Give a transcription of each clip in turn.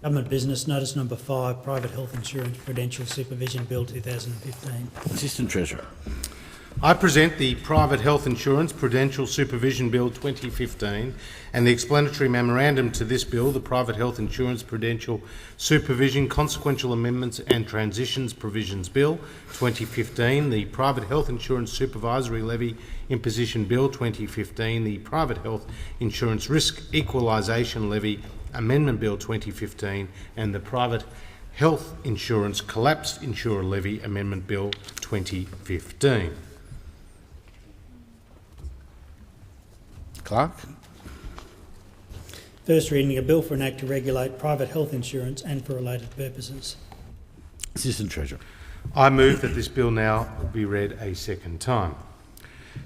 Government Business Notice Number 5, Private Health Insurance Prudential Supervision Bill 2015. Assistant Treasurer. I present the Private Health Insurance Prudential Supervision Bill 2015 and the explanatory memorandum to this bill, the Private Health Insurance Prudential Supervision Consequential Amendments and Transitions Provisions Bill 2015, the Private Health Insurance Supervisory Levy Imposition Bill 2015, the Private Health Insurance Risk Equalisation Levy Amendment Bill 2015 and the Private Health Insurance Collapsed Insurer Levy Amendment Bill 2015. Clerk. First reading, a bill for an act to regulate private health insurance and for related purposes. Assistant Treasurer. I move that this bill now be read a second time.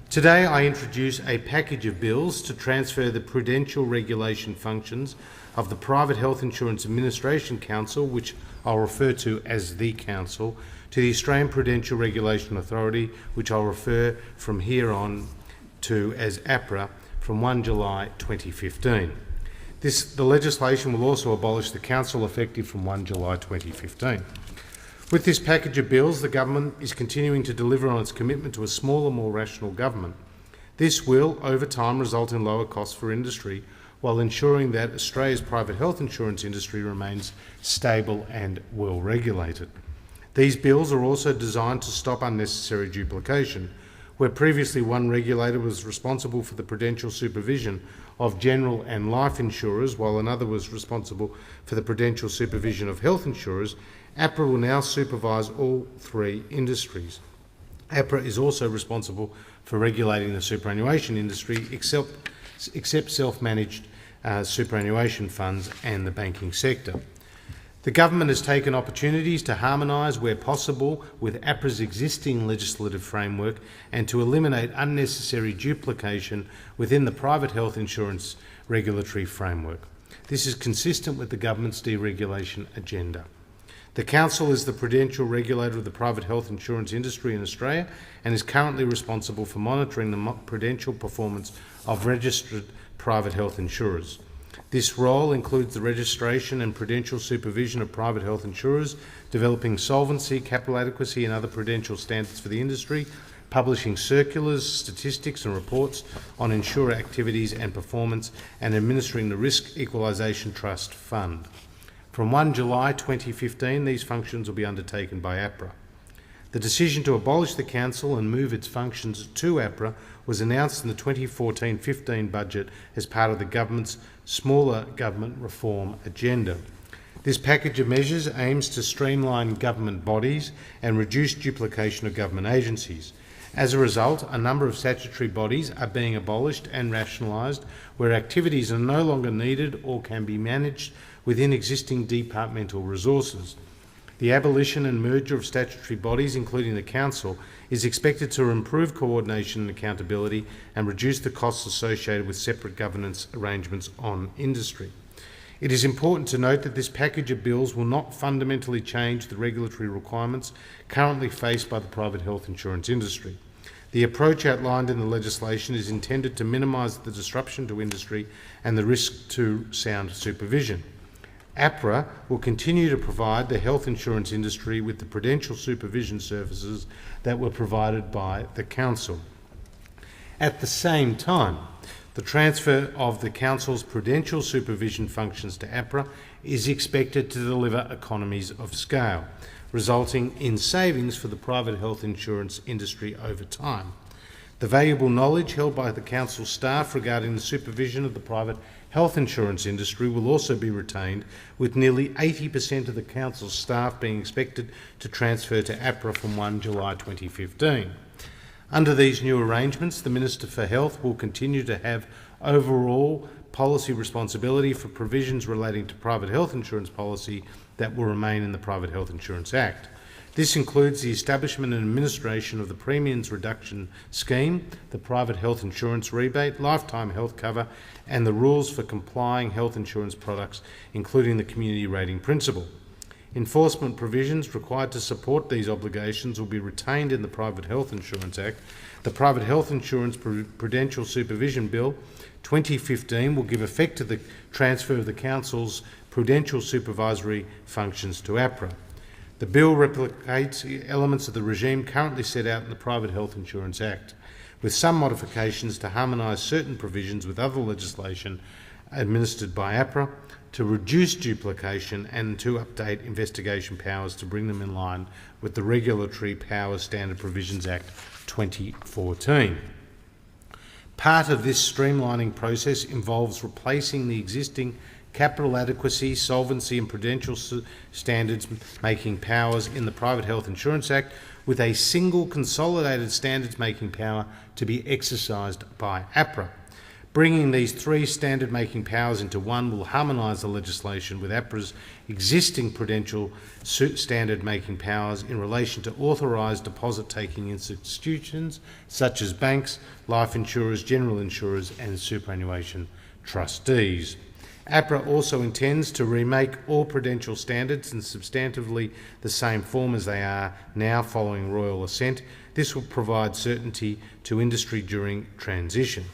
Today I introduce a package of bills to transfer the prudential regulation functions of the Private Health Insurance Administration Council, which I'll refer to as the Council, to the Australian Prudential Regulation Authority, which I'll refer from here on to as APRA, from 1 July 2015. The legislation will also abolish the Council effective from 1 July 2015. With this package of bills, the government is continuing to deliver on its commitment to a smaller, more rational government. This will, over time, result in lower costs for industry, while ensuring that Australia's private health insurance industry remains stable and well regulated. These bills are also designed to stop unnecessary duplication, where previously one regulator was responsible for the prudential supervision of general and life insurers, while another was responsible for the prudential supervision of health insurers. APRA will now supervise all three industries. APRA is also responsible for regulating the superannuation industry, except self-managed superannuation funds and the banking sector. The government has taken opportunities to harmonise where possible with APRA's existing legislative framework and to eliminate unnecessary duplication within the private health insurance regulatory framework. This is consistent with the government's deregulation agenda. The Council is the prudential regulator of the private health insurance industry in Australia and is currently responsible for monitoring the prudential performance of registered private health insurers. This role includes the registration and prudential supervision of private health insurers, developing solvency, capital adequacy and other prudential standards for the industry, publishing circulars, statistics and reports on insurer activities and performance, and administering the Risk Equalisation Trust Fund. From 1 July 2015, these functions will be undertaken by APRA. The decision to abolish the Council and move its functions to APRA was announced in the 2014-15 budget as part of the government's smaller government reform agenda. This package of measures aims to streamline government bodies and reduce duplication of government agencies. As a result, a number of statutory bodies are being abolished and rationalised where activities are no longer needed or can be managed within existing departmental resources. The abolition and merger of statutory bodies, including the Council, is expected to improve coordination and accountability and reduce the costs associated with separate governance arrangements on industry. It is important to note that this package of bills will not fundamentally change the regulatory requirements currently faced by the private health insurance industry. The approach outlined in the legislation is intended to minimise the disruption to industry and the risk to sound supervision. APRA will continue to provide the health insurance industry with the prudential supervision services that were provided by the Council. At the same time, the transfer of the Council's prudential supervision functions to APRA is expected to deliver economies of scale, resulting in savings for the private health insurance industry over time. The valuable knowledge held by the Council staff regarding the supervision of the private health insurance industry will also be retained, with nearly 80% of the Council's staff being expected to transfer to APRA from 1 July 2015. Under these new arrangements, the Minister for Health will continue to have overall policy responsibility for provisions relating to private health insurance policy that will remain in the Private Health Insurance Act. This includes the establishment and administration of the Premiums Reduction Scheme, the Private Health Insurance Rebate, Lifetime Health Cover, and the rules for complying health insurance products, including the Community Rating Principle. Enforcement provisions required to support these obligations will be retained in the Private Health Insurance Act. The Private Health Insurance Prudential Supervision Bill 2015 will give effect to the transfer of the Council's prudential supervisory functions to APRA. The bill replicates elements of the regime currently set out in the Private Health Insurance Act, with some modifications to harmonise certain provisions with other legislation administered by APRA, to reduce duplication and to update investigation powers to bring them in line with the Regulatory Powers Standard Provisions Act 2014. Part of this streamlining process involves replacing the existing capital adequacy, solvency and prudential standards making powers in the Private Health Insurance Act with a single consolidated standards making power to be exercised by APRA. Bringing these three standard making powers into one will harmonise the legislation with APRA's existing prudential standard making powers in relation to authorised deposit taking institutions such as banks, life insurers, general insurers and superannuation trustees. APRA also intends to remake all prudential standards in substantively the same form as they are now following royal assent. This will provide certainty to industry during transition.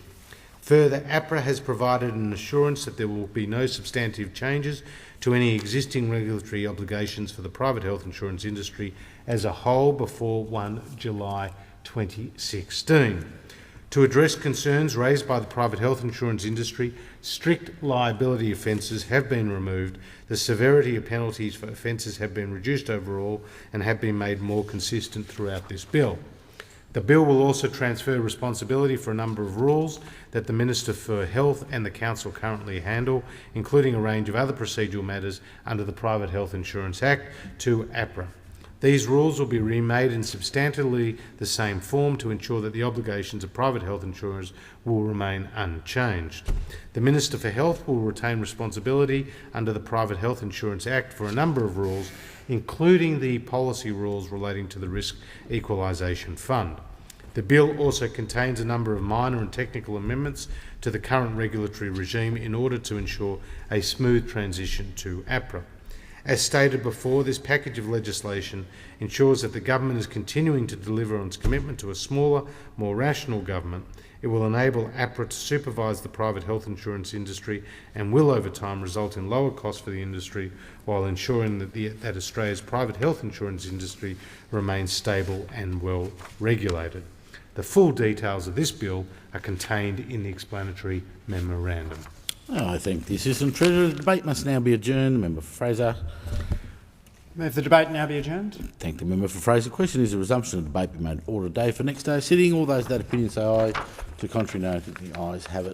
Further, APRA has provided an assurance that there will be no substantive changes to any existing regulatory obligations for the private health insurance industry as a whole before 1 July 2016. To address concerns raised by the private health insurance industry, strict liability offences have been removed, the severity of penalties for offences have been reduced overall and have been made more consistent throughout this bill. The bill will also transfer responsibility for a number of rules that the Minister for Health and the Council currently handle, including a range of other procedural matters under the Private Health Insurance Act, to APRA. These rules will be remade in substantially the same form to ensure that the obligations of private health insurers will remain unchanged. The Minister for Health will retain responsibility under the Private Health Insurance Act for a number of rules, including the policy rules relating to the Risk Equalisation Fund. The bill also contains a number of minor and technical amendments to the current regulatory regime in order to ensure a smooth transition to APRA. As stated before, this package of legislation ensures that the government is continuing to deliver on its commitment to a smaller, more rational government. It will enable APRA to supervise the private health insurance industry and will over time result in lower costs for the industry while ensuring that Australia's private health insurance industry remains stable and well regulated. The full details of this bill are contained in the explanatory memorandum. I thank the Assistant Treasurer. The debate must now be adjourned. Member for Fraser. Move the debate now be adjourned. Thank the member for Fraser. Question is the resumption of debate be made order day for next day's sitting. All those that opinion say aye. To contrary, no. The ayes have it.